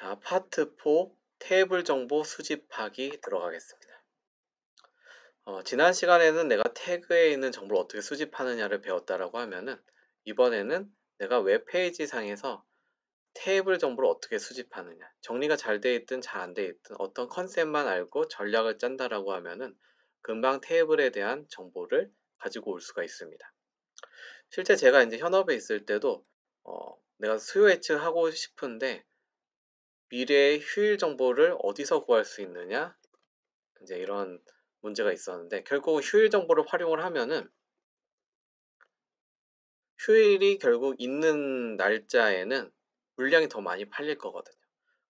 자, 파트 4 테이블 정보 수집하기 들어가겠습니다. 지난 시간에는 내가 태그에 있는 정보를 어떻게 수집하느냐를 배웠다라고 하면은 이번에는 내가 웹페이지 상에서 테이블 정보를 어떻게 수집하느냐, 정리가 잘 돼 있든 잘 안 돼 있든 어떤 컨셉만 알고 전략을 짠다라고 하면은 금방 테이블에 대한 정보를 가지고 올 수가 있습니다. 실제 제가 이제 현업에 있을 때도 내가 수요 예측하고 싶은데 미래의 휴일 정보를 어디서 구할 수 있느냐, 이제 이런 문제가 있었는데, 결국 휴일 정보를 활용을 하면은 휴일이 결국 있는 날짜에는 물량이 더 많이 팔릴 거거든요.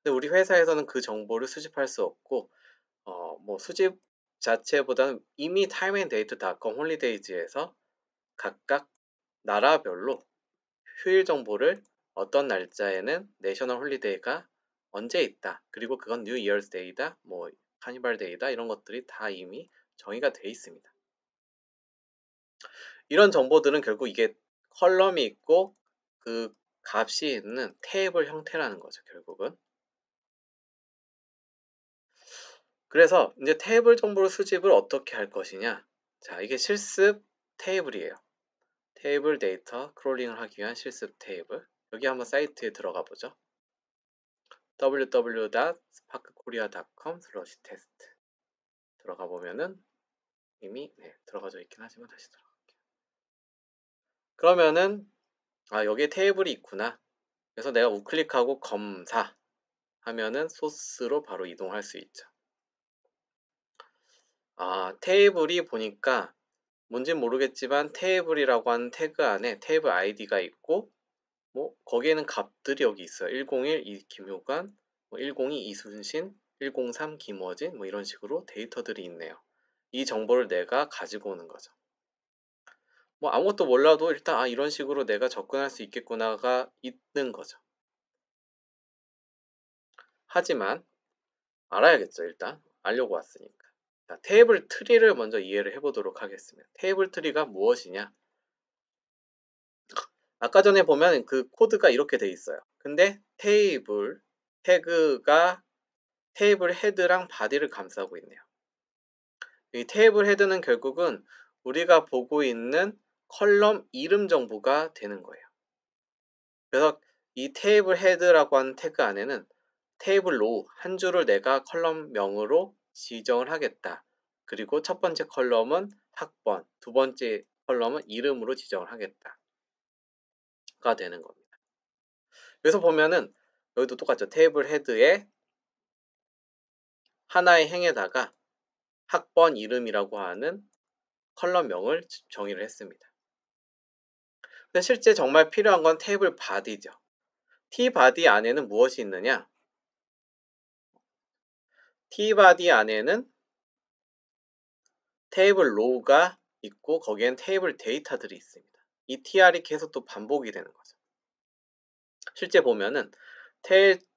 근데 우리 회사에서는 그 정보를 수집할 수 없고, 뭐 수집 자체보다는 이미 timeanddate.com 홀리데이즈에서 각각 나라별로 휴일 정보를 어떤 날짜에는 내셔널 홀리데이가 언제 있다, 그리고 그건 뉴 이어스 데이다, 뭐 카니발 데이다, 이런 것들이 다 이미 정의가 돼 있습니다. 이런 정보들은 결국 이게 컬럼이 있고 그 값이 있는 테이블 형태라는 거죠, 결국은. 그래서 이제 테이블 정보를 수집을 어떻게 할 것이냐. 자, 이게 실습 테이블이에요. 테이블 데이터 크롤링을 하기 위한 실습 테이블. 여기 한번 사이트에 들어가 보죠. www.sparkkorea.com/test 들어가 보면은 이미 들어가져 있긴 하지만 다시 들어갈게요. 그러면은 여기에 테이블이 있구나. 그래서 내가 우클릭하고 검사 하면은 소스로 바로 이동할 수 있죠. 테이블이 보니까 뭔진 모르겠지만 테이블이라고 하는 태그 안에 테이블 아이디가 있고, 뭐 거기에는 값들이 여기 있어요. 101 김효관, 102 이순신, 103 김어진, 뭐 이런 식으로 데이터들이 있네요. 이 정보를 내가 가지고 오는 거죠. 뭐 아무것도 몰라도 일단 이런 식으로 내가 접근할 수 있겠구나가 있는 거죠. 하지만 알아야겠죠. 일단 알려고 왔으니까. 자, 테이블 트리를 먼저 이해를 해보도록 하겠습니다. 테이블 트리가 무엇이냐? 아까 전에 보면 그 코드가 이렇게 돼 있어요. 근데 테이블 태그가 테이블 헤드랑 바디를 감싸고 있네요. 이 테이블 헤드는 결국은 우리가 보고 있는 컬럼 이름 정보가 되는 거예요. 그래서 이 테이블 헤드라고 하는 태그 안에는 테이블 로우 한 줄을 내가 컬럼명으로 지정을 하겠다. 그리고 첫 번째 컬럼은 학번, 두 번째 컬럼은 이름으로 지정을 하겠다가 되는 겁니다. 그래서 보면은 여기도 똑같죠. 테이블 헤드에 하나의 행에다가 학번 이름이라고 하는 컬럼명을 정의를 했습니다. 근데 실제 정말 필요한 건 테이블 바디죠. T바디 안에는 무엇이 있느냐? T바디 안에는 테이블 로우가 있고 거기엔 테이블 데이터들이 있습니다. 이 tr이 계속 또 반복이 되는 거죠. 실제 보면은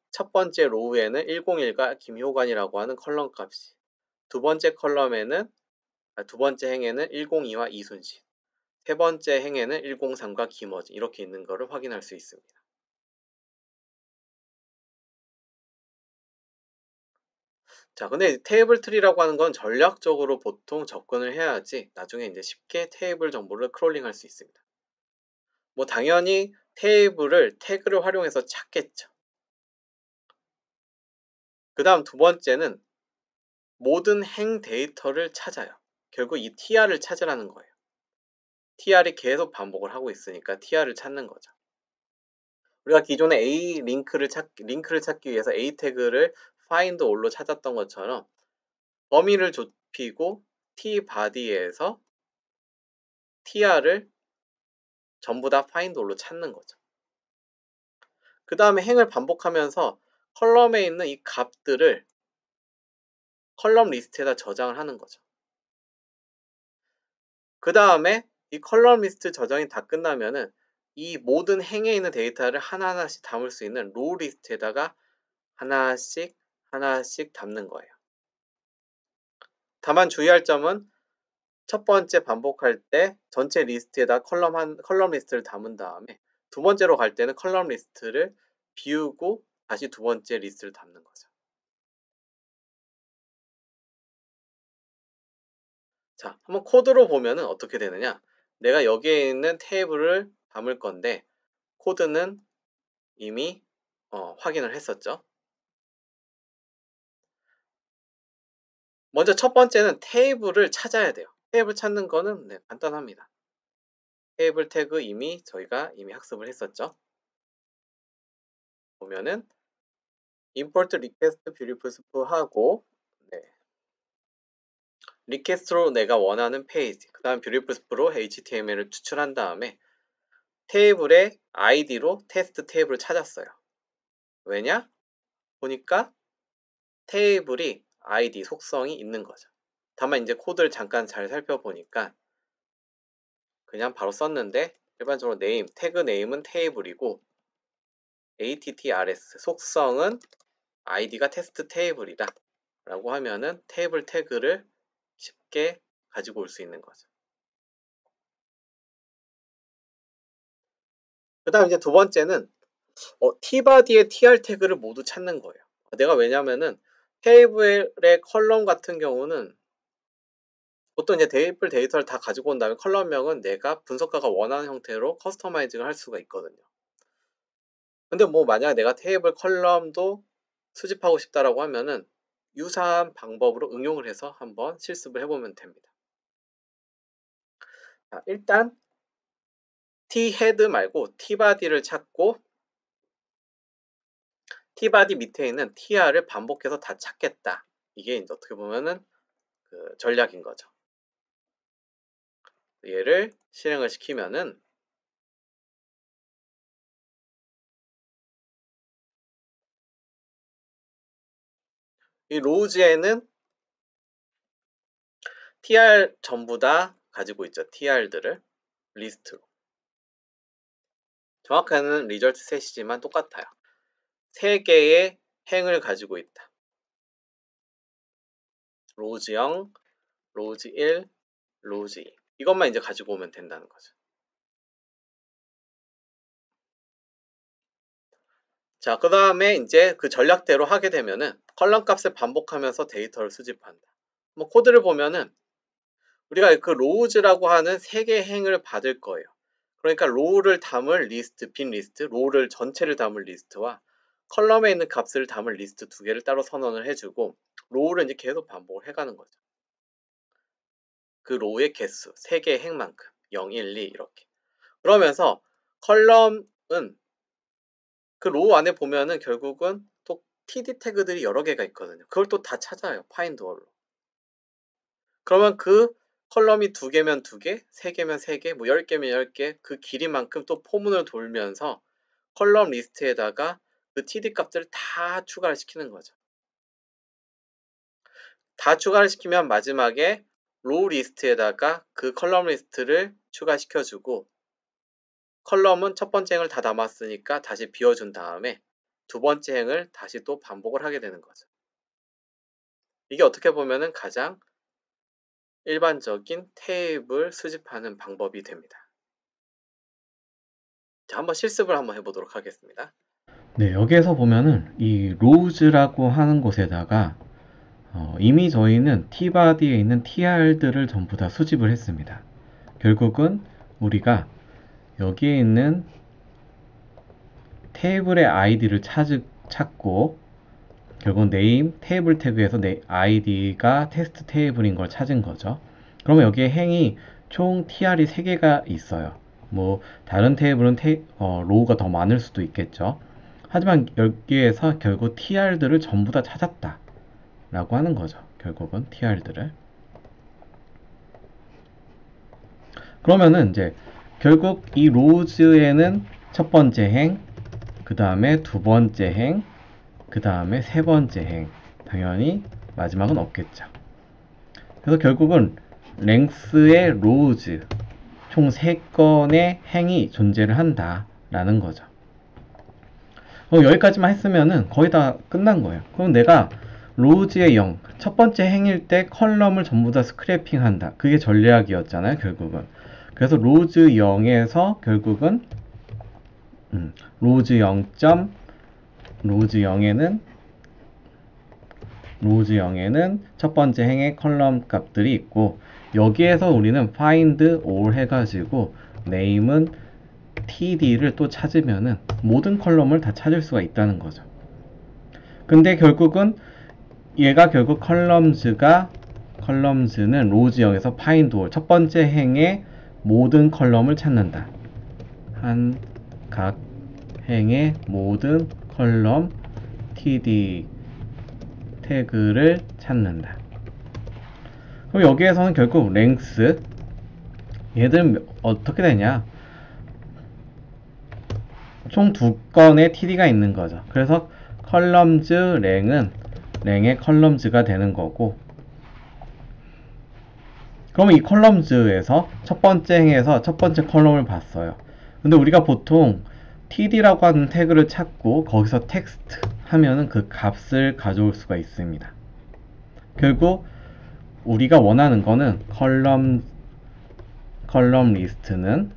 첫 번째 로우에는 101과 김효관이라고 하는 컬럼 값이, 두 번째 행에는 102와 이순신, 세 번째 행에는 103과 김어진, 이렇게 있는 것을 확인할 수 있습니다. 자, 근데 테이블 트리라고 하는 건 전략적으로 보통 접근을 해야지 나중에 이제 쉽게 테이블 정보를 크롤링할 수 있습니다. 뭐 당연히 테이블을 태그를 활용해서 찾겠죠. 그 다음 두 번째는 모든 행 데이터를 찾아요. 결국 이 tr을 찾으라는 거예요. tr이 계속 반복을 하고 있으니까 tr을 찾는 거죠. 우리가 기존에 링크를 찾기 위해서 a 태그를 find all로 찾았던 것처럼 범위를 좁히고 tbody에서 tr을 전부 다 find all로 찾는 거죠. 그 다음에 행을 반복하면서 컬럼에 있는 이 값들을 컬럼 리스트에다 저장을 하는 거죠. 그 다음에 이 컬럼 리스트 저장이 다 끝나면은 이 모든 행에 있는 데이터를 하나하나씩 담을 수 있는 로우 리스트에다가 하나씩 담는 거예요. 다만 주의할 점은 첫 번째 반복할 때 전체 리스트에다 컬럼 리스트를 담은 다음에 두 번째로 갈 때는 컬럼 리스트를 비우고 다시 두 번째 리스트를 담는 거죠. 자, 한번 코드로 보면은 어떻게 되느냐. 내가 여기에 있는 테이블을 담을 건데 코드는 이미 확인을 했었죠. 먼저 첫 번째는 테이블을 찾아야 돼요. 테이블 찾는 거는 간단합니다. 테이블 태그 저희가 이미 학습을 했었죠. 보면은 import request beautiful 하고 리퀘스트로 내가 원하는 페이지, 그 다음 beautiful로 HTML을 추출한 다음에 테이블의 id로 테스트 테이블을 찾았어요. 왜냐? 보니까 테이블이 id 속성이 있는 거죠. 다만 이제 코드를 잠깐 잘 살펴보니까 그냥 바로 썼는데 일반적으로 네임, 태그 네임은 테이블이고 attrs 속성은 id가 테스트 테이블이다 라고 하면은 테이블 태그를 쉽게 가지고 올 수 있는 거죠. 그 다음 이제 두 번째는 tbody의 tr 태그를 모두 찾는 거예요. 내가 왜냐면은 테이블의 컬럼 같은 경우는 보통 이제 테이블 데이터를 다 가지고 온 다음에 컬럼명은 내가 분석가가 원하는 형태로 커스터마이징을 할 수가 있거든요. 근데 뭐 만약에 내가 테이블 컬럼도 수집하고 싶다라고 하면은 유사한 방법으로 응용을 해서 한번 실습을 해보면 됩니다. 자, 일단 tHead 말고 tbody를 찾고 tbody 밑에 있는 tr을 반복해서 다 찾겠다. 이게 이제 어떻게 보면은 그 전략인 거죠. 얘를 실행을 시키면은 이 로우즈에는 tr 전부 다 가지고 있죠. tr들을 리스트로. 정확한 리절트 셋이지만 똑같아요. 3개의 행을 가지고 있다. 로우즈 0, 로우즈 1, 로우즈 2. 이것만 이제 가지고 오면 된다는 거죠. 자, 그 다음에 이제 그 전략대로 하게 되면은 컬럼 값을 반복하면서 데이터를 수집한다. 뭐 코드를 보면은 우리가 그 로우즈라고 하는 3개의 행을 받을 거예요. 그러니까 로우를 담을 리스트, 빈 리스트, 로우를 전체를 담을 리스트와 컬럼에 있는 값을 담을 리스트 2개를 따로 선언을 해주고 로우를 이제 계속 반복을 해가는 거죠. 그 로우의 개수, 3개의 행만큼 0, 1, 2 이렇게. 그러면서 컬럼은 그 로우 안에 보면은 결국은 또 td 태그들이 여러 개가 있거든요. 그걸 또 다 찾아요. find all로. 그러면 그 컬럼이 2개면 2개, 3개면 3개, 뭐 10개면 10개 그 길이만큼 또 포문을 돌면서 컬럼 리스트에다가 그 td 값들을 다 추가를 시키는 거죠. 다 추가를 시키면 마지막에 로우 리스트에다가 그 컬럼 리스트를 추가시켜주고 컬럼은 첫 번째 행을 다 담았으니까 다시 비워준 다음에 두 번째 행을 다시 또 반복을 하게 되는 거죠. 이게 어떻게 보면은 가장 일반적인 테이블 수집하는 방법이 됩니다. 자, 한번 실습을 한번 해보도록 하겠습니다. 네, 여기에서 보면은 이 로우즈라고 하는 곳에다가 이미 저희는 tbody에 있는 tr들을 전부 다 수집을 했습니다. 결국은 우리가 여기에 있는 테이블의 id를 찾고 결국 name 테이블 태그에서 내 id가 테스트 테이블인 걸 찾은 거죠. 그러면 여기에 행이 총 tr이 3개가 있어요. 뭐 다른 테이블은 로우가 더 많을 수도 있겠죠. 하지만 여기에서 결국 tr들을 전부 다 찾았다 라고 하는 거죠. 결국은 tr들을. 그러면은 이제 결국 이 로우즈에는 첫 번째 행, 그 다음에 두 번째 행, 그 다음에 세 번째 행, 당연히 마지막은 없겠죠. 그래서 결국은 랭스의 로우즈 총 3건의 행이 존재를 한다 라는 거죠. 여기까지만 했으면은 거의 다 끝난 거예요. 그럼 내가 로우즈의 0, 첫 번째 행일 때 컬럼을 전부 다 스크래핑 한다. 그게 전략이었잖아요, 결국은. 그래서 로우즈 0에서 결국은 로우즈 0. 로즈 0에는 첫 번째 행의 컬럼 값들이 있고, 여기에서 우리는 find all 해가지고 name은 td를 또 찾으면은 모든 컬럼을 다 찾을 수가 있다는 거죠. 근데 결국은 얘가 결국 컬럼즈는 로즈 0에서 find all 첫 번째 행의 모든 컬럼을 찾는다. 한 각 행의 모든 컬럼 td 태그를 찾는다. 그럼 여기에서는 결국 length 얘들은 어떻게 되냐, 총 두 건의 td가 있는 거죠. 그래서 컬럼즈 랭의 컬럼즈가 되는 거고, 그러면 이 컬럼즈에서 첫 번째 행에서 첫 번째 컬럼을 봤어요. 근데 우리가 보통 td라고 하는 태그를 찾고 거기서 텍스트 하면은 그 값을 가져올 수가 있습니다. 결국 우리가 원하는 거는 컬럼 리스트는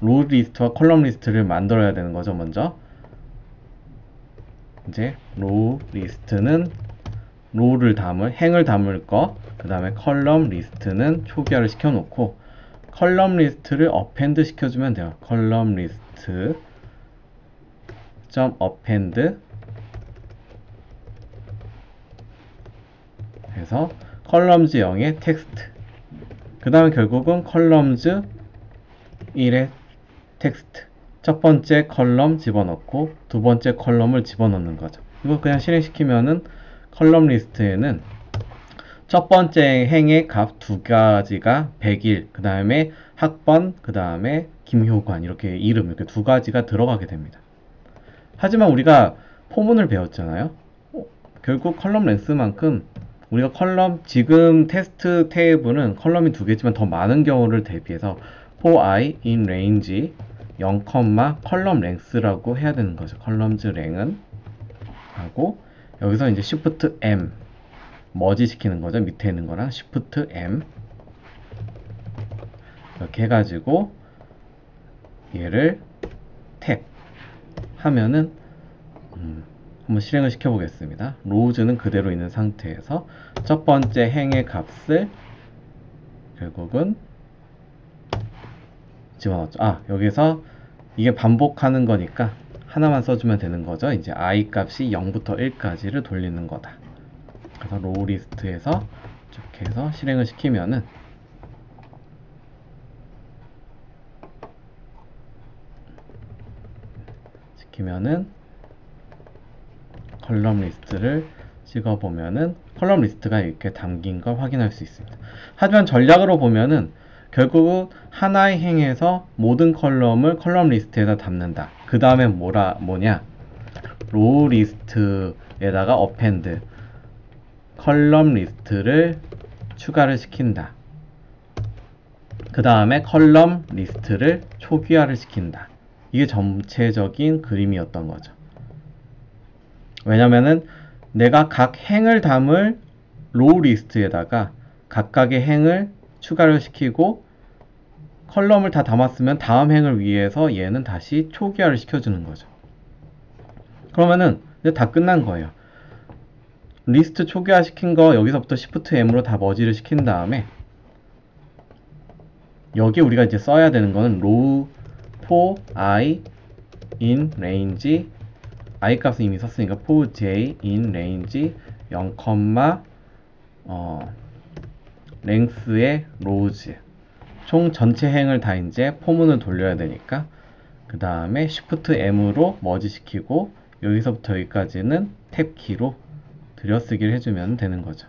로 리스트와 컬럼 리스트를 만들어야 되는 거죠. 먼저 이제 로 리스트는 로를 담을 행을 담을 거, 그 다음에 컬럼 리스트는 초기화를 시켜놓고 컬럼 리스트를 어펜드 시켜주면 돼요. 컬럼 리스트 append 해서 컬럼즈 0의 텍스트, 그 다음에 결국은 컬럼즈 1의 텍스트, 첫 번째 컬럼 집어넣고 두 번째 컬럼을 집어넣는 거죠. 이거 그냥 실행시키면은 컬럼 리스트에는 첫 번째 행의 값 두 가지가 100일, 그 다음에 학번, 그 다음에 김효관, 이렇게 이름, 이렇게 두 가지가 들어가게 됩니다. 하지만 우리가 포문을 배웠잖아요. 결국 컬럼 랭스만큼 우리가 지금 테스트 테이블은 컬럼이 두 개지만 더 많은 경우를 대비해서 for i in range 0, 컬럼 랭스라고 해야 되는 거죠. 컬럼즈 랭은 하고, 여기서 이제 shift m 머지 시키는 거죠. 밑에 있는 거랑 shift m 이렇게 해가지고 얘를 탭 하면은 한번 실행을 시켜 보겠습니다. 로즈는 그대로 있는 상태에서 첫 번째 행의 값을 결국은 집어넣었죠. 여기서 이게 반복하는 거니까 하나만 써주면 되는 거죠. 이제 i 값이 0부터 1까지를 돌리는 거다. 그래서 로우 리스트에서 이렇게 해서 실행을 시키면은 컬럼 리스트를 찍어보면은 컬럼 리스트가 이렇게 담긴 걸 확인할 수 있습니다. 하지만 전략으로 보면은 결국 하나의 행에서 모든 컬럼을 컬럼 리스트에다 담는다. 그 다음에 뭐냐, 로우 리스트에다가 append 컬럼 리스트를 추가를 시킨다. 그 다음에 컬럼 리스트를 초기화를 시킨다. 이게 전체적인 그림이었던 거죠. 왜냐면은 내가 각 행을 담을 로우 리스트에다가 각각의 행을 추가를 시키고 컬럼을 다 담았으면 다음 행을 위해서 얘는 다시 초기화를 시켜주는 거죠. 그러면은 이제 다 끝난 거예요. 리스트 초기화 시킨 거 여기서부터 Shift M으로 다 머지를 시킨 다음에 여기 우리가 이제 써야 되는 거는 row for i in range, i 값은 이미 썼으니까 for j in range 0, length의 rows, 총 전체 행을 다 이제 포문을 돌려야 되니까 그 다음에 Shift M으로 머지 시키고 여기서부터 여기까지는 탭 키로 들여쓰기를 해주면 되는 거죠.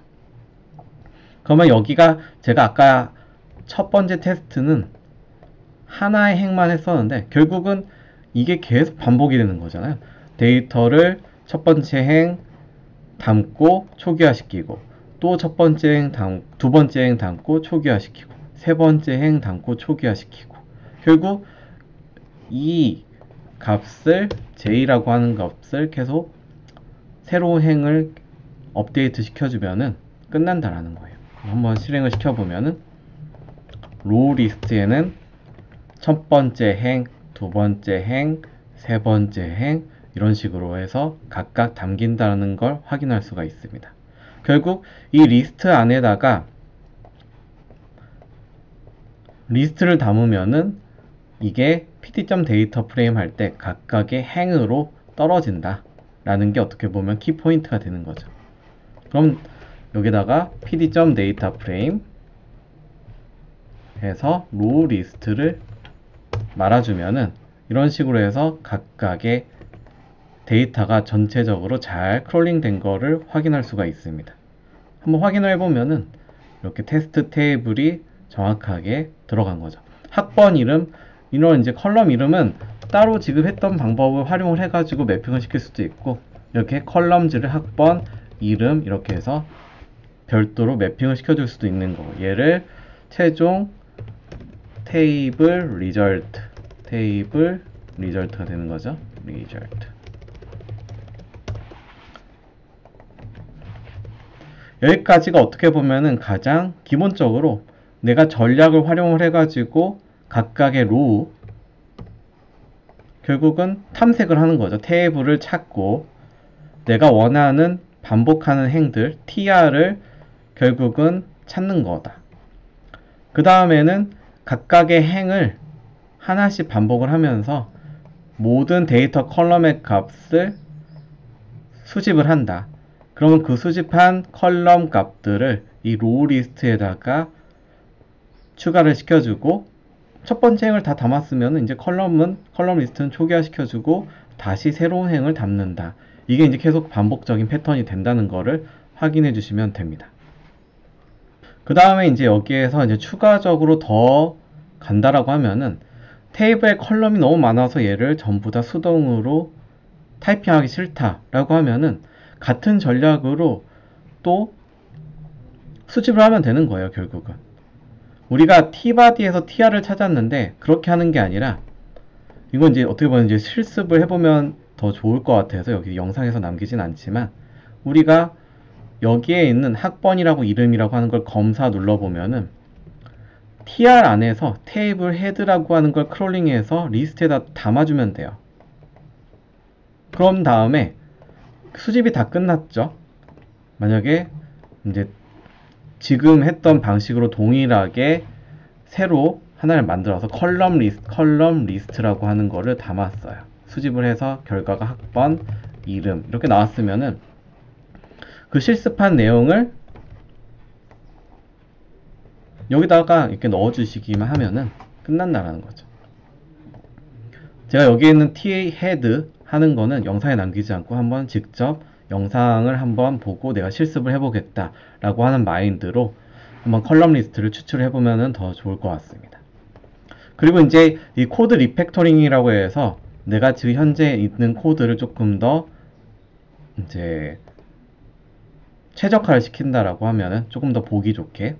그러면 여기가 제가 아까 첫 번째 테스트는 하나의 행만 했었는데 결국은 이게 계속 반복이 되는 거잖아요. 데이터를 첫 번째 행 담고 초기화시키고 또 첫 번째 행 두 번째 행 담고 초기화시키고 세 번째 행 담고 초기화시키고 결국 이 값을 j라고 하는 값을 계속 새로운 행을 업데이트 시켜주면은 끝난다라는 거예요. 한번 실행을 시켜보면은 로우 리스트에는 첫 번째 행, 두 번째 행, 세 번째 행 이런 식으로 해서 각각 담긴다는 걸 확인할 수가 있습니다. 결국 이 리스트 안에다가 리스트를 담으면은 이게 pd.data 프레임 할 때 각각의 행으로 떨어진다 라는 게 어떻게 보면 키포인트가 되는 거죠. 그럼 여기다가 pd.data 프레임 해서 로우 리스트를 말아주면은 이런 식으로 해서 각각의 데이터가 전체적으로 잘 크롤링 된 거를 확인할 수가 있습니다. 한번 확인을 해보면은 이렇게 테스트 테이블이 정확하게 들어간 거죠. 학번 이름, 이런 이제 컬럼 이름은 따로 지급했던 방법을 활용을 해가지고 매핑을 시킬 수도 있고, 이렇게 컬럼즈를 학번, 이름 이렇게 해서 별도로 매핑을 시켜줄 수도 있는 거고, 얘를 최종 테이블 리절트가 되는 거죠. 리절트. 여기까지가 어떻게 보면은 가장 기본적으로 내가 전략을 활용을 해가지고 각각의 로우, 결국은 탐색을 하는 거죠. 테이블을 찾고 내가 원하는 반복하는 행들 tr을 결국은 찾는 거다. 그 다음에는 각각의 행을 하나씩 반복을 하면서 모든 데이터 컬럼의 값을 수집을 한다. 그러면 그 수집한 컬럼 값들을 이 로우 리스트에다가 추가를 시켜주고, 첫 번째 행을 다 담았으면 이제 컬럼 리스트는 초기화시켜주고 다시 새로운 행을 담는다. 이게 이제 계속 반복적인 패턴이 된다는 거를 확인해 주시면 됩니다. 그 다음에 이제 여기에서 이제 추가적으로 더 간다라고 하면은 테이블에 컬럼이 너무 많아서 얘를 전부 다 수동으로 타이핑하기 싫다라고 하면은 같은 전략으로 또 수집을 하면 되는 거예요. 결국은 우리가 tbody에서 tr을 찾았는데 그렇게 하는 게 아니라, 이건 이제 어떻게 보면 이제 실습을 해보면 더 좋을 것 같아서 여기 영상에서 남기진 않지만, 우리가 여기에 있는 학번이라고 이름이라고 하는 걸 검사 눌러보면은 tr 안에서 테이블 헤드라고 하는 걸 크롤링해서 리스트에다 담아주면 돼요. 그럼 다음에 수집이 다 끝났죠. 만약에 이제 지금 했던 방식으로 동일하게 새로 하나를 만들어서 컬럼 리스트라고 하는 거를 담았어요. 수집을 해서 결과가 학번, 이름 이렇게 나왔으면은 그 실습한 내용을 여기다가 이렇게 넣어주시기만 하면은 끝난다라는 거죠. 제가 여기에 있는 TA 헤드 하는 거는 영상에 남기지 않고 한번 직접 영상을 한번 보고 내가 실습을 해보겠다 라고 하는 마인드로 한번 컬럼 리스트를 추출을 해보면 더 좋을 것 같습니다. 그리고 이제 이 코드 리팩토링이라고 해서 내가 지금 현재 있는 코드를 조금 더 이제 최적화를 시킨다라고 하면은 조금 더 보기 좋게,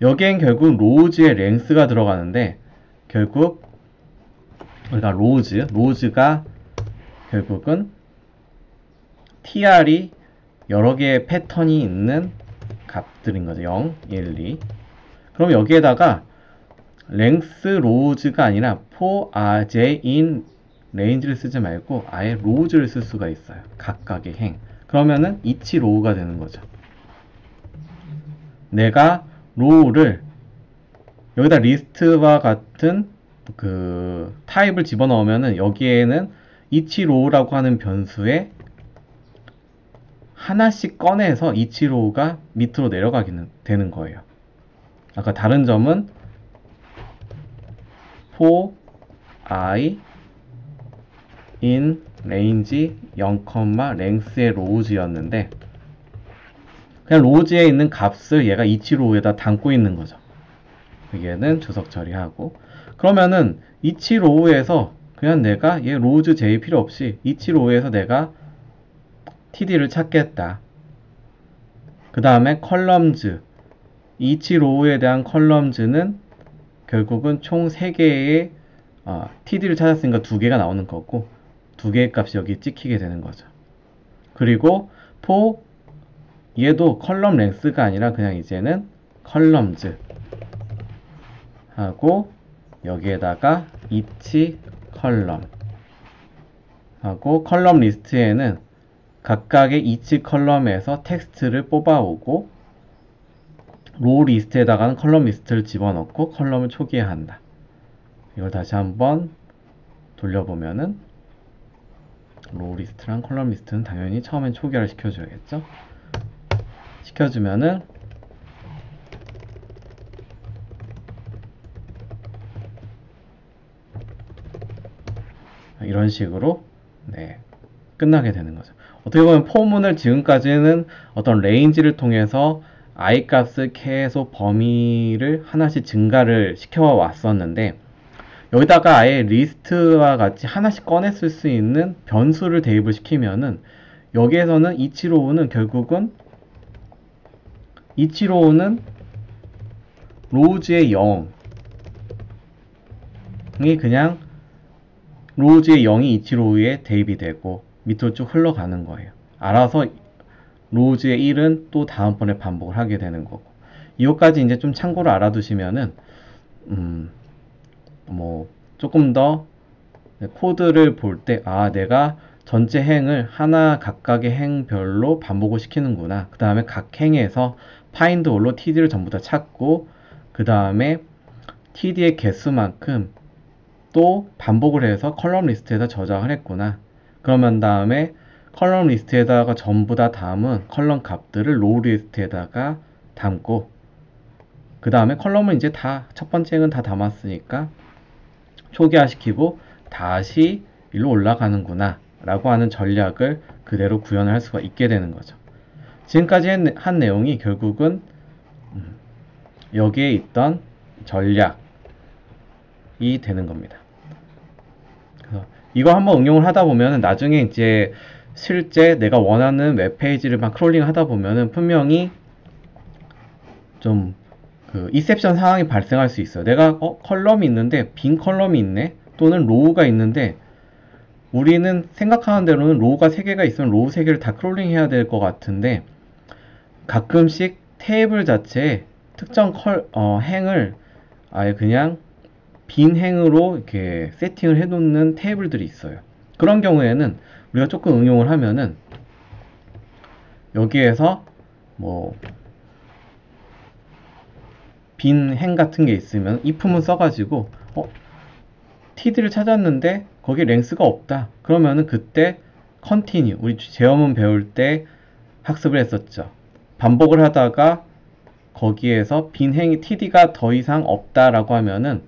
여기엔 결국 로우즈의 랭스가 들어가는데, 결국 우리가 로우즈가 결국은 tr이 여러 개의 패턴이 있는 값들인 거죠. 0, 1, 2. 그럼 여기에다가 랭스 로우즈가 아니라 for rj in range를 쓰지 말고 아예 로우즈를 쓸 수가 있어요. 각각의 행. 그러면은 each row가 되는 거죠. 내가 로우를 여기다 리스트와 같은 그 타입을 집어넣으면은 여기에는 each row라고 하는 변수에 하나씩 꺼내서 each row가 밑으로 내려가게 되는 거예요. 아까 다른 점은 for I in range 0, length의 rows였는데 그냥 rows에 있는 값을 얘가 each row에다 담고 있는 거죠. 얘는 주석 처리하고, 그러면은 each row에서 그냥 내가 얘 rows 제일 필요 없이 each row에서 내가 td를 찾겠다. 그 다음에 columns, each row에 대한 columns는 결국은 총 3개의 td를 찾았으니까 2개가 나오는 거고 2개의 값이 여기 찍히게 되는 거죠. 그리고 for 얘도 컬럼 랭스가 아니라 그냥 이제는 columns 하고 여기에다가 each column 하고 컬럼 리스트에는 각각의 each 컬럼에서 텍스트를 뽑아오고 로우 리스트에다가는 컬럼 리스트를 집어넣고 컬럼을 초기화한다. 이걸 다시 한번 돌려보면은 로우 리스트랑 컬럼 리스트는 당연히 처음엔 초기화를 시켜줘야겠죠. 시켜주면은 이런 식으로 끝나게 되는 거죠. 어떻게 보면 포문을 지금까지는 어떤 레인지를 통해서 i 값을 계속 범위를 하나씩 증가를 시켜 왔었는데, 여기다가 아예 리스트와 같이 하나씩 꺼내 쓸 수 있는 변수를 대입을 시키면은 여기에서는 이치로우는 결국은 이치로우는 로우즈의 0이 그냥 로우즈의 0이 이치로우에 대입이 되고 밑으로 쭉 흘러가는 거예요. 알아서 로우즈의 1은 또 다음번에 반복을 하게 되는 거고, 이것까지 이제 좀 참고로 알아두시면은 뭐 조금 더 코드를 볼 때 내가 전체 행을 하나 각각의 행별로 반복을 시키는구나. 그 다음에 각 행에서 find all로 td를 전부 다 찾고 그 다음에 td의 개수만큼 또 반복을 해서 컬럼 리스트에다 저장을 했구나. 그러면 다음에 컬럼 리스트에다가 전부 다 담은 컬럼 값들을 로우 리스트에다가 담고 그 다음에 컬럼을 이제 다 첫 번째 행은 다 담았으니까 초기화시키고 다시 일로 올라가는구나 라고 하는 전략을 그대로 구현을 할 수가 있게 되는 거죠. 지금까지 한 내용이 결국은 여기에 있던 전략이 되는 겁니다. 그래서 이거 한번 응용을 하다 보면 나중에 이제 실제 내가 원하는 웹페이지를 막 크롤링 하다 보면은 분명히 좀 그 이셉션 상황이 발생할 수 있어요. 내가 컬럼이 있는데 빈 컬럼이 있네, 또는 로우가 있는데 우리는 생각하는 대로는 로우가 3개가 있으면 로우 3개를 다 크롤링 해야 될 것 같은데 가끔씩 테이블 자체에 특정 행을 아예 그냥 빈 행으로 이렇게 세팅을 해 놓는 테이블들이 있어요. 그런 경우에는 우리가 조금 응용을 하면은 여기에서 뭐 빈 행 같은 게 있으면 if문 써가지고 td를 찾았는데 거기에 랭스가 없다. 그러면은 그때 continue, 우리 제어문 배울 때 학습을 했었죠. 반복을 하다가 거기에서 빈 행이 td가 더 이상 없다라고 하면은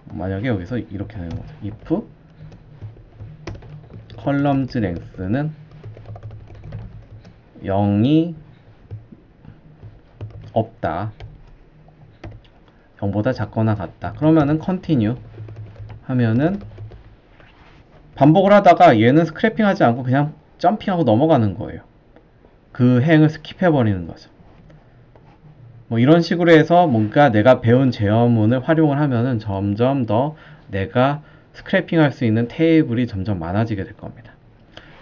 만약에 여기서 이렇게 되는 거죠. if columns length는 0이 없다, 0보다 작거나 같다. 그러면은 continue 하면은 반복을 하다가 얘는 스크래핑 하지 않고 그냥 점핑하고 넘어가는 거예요. 그 행을 스킵해 버리는 거죠. 뭐 이런 식으로 해서 뭔가 내가 배운 제어문을 활용을 하면은 점점 더 내가 스크래핑 할 수 있는 테이블이 점점 많아지게 될 겁니다.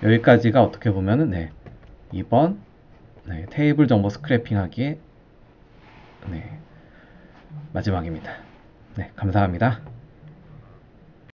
여기까지가 어떻게 보면은 이번 테이블 정보 스크래핑 하기에 마지막입니다. 감사합니다.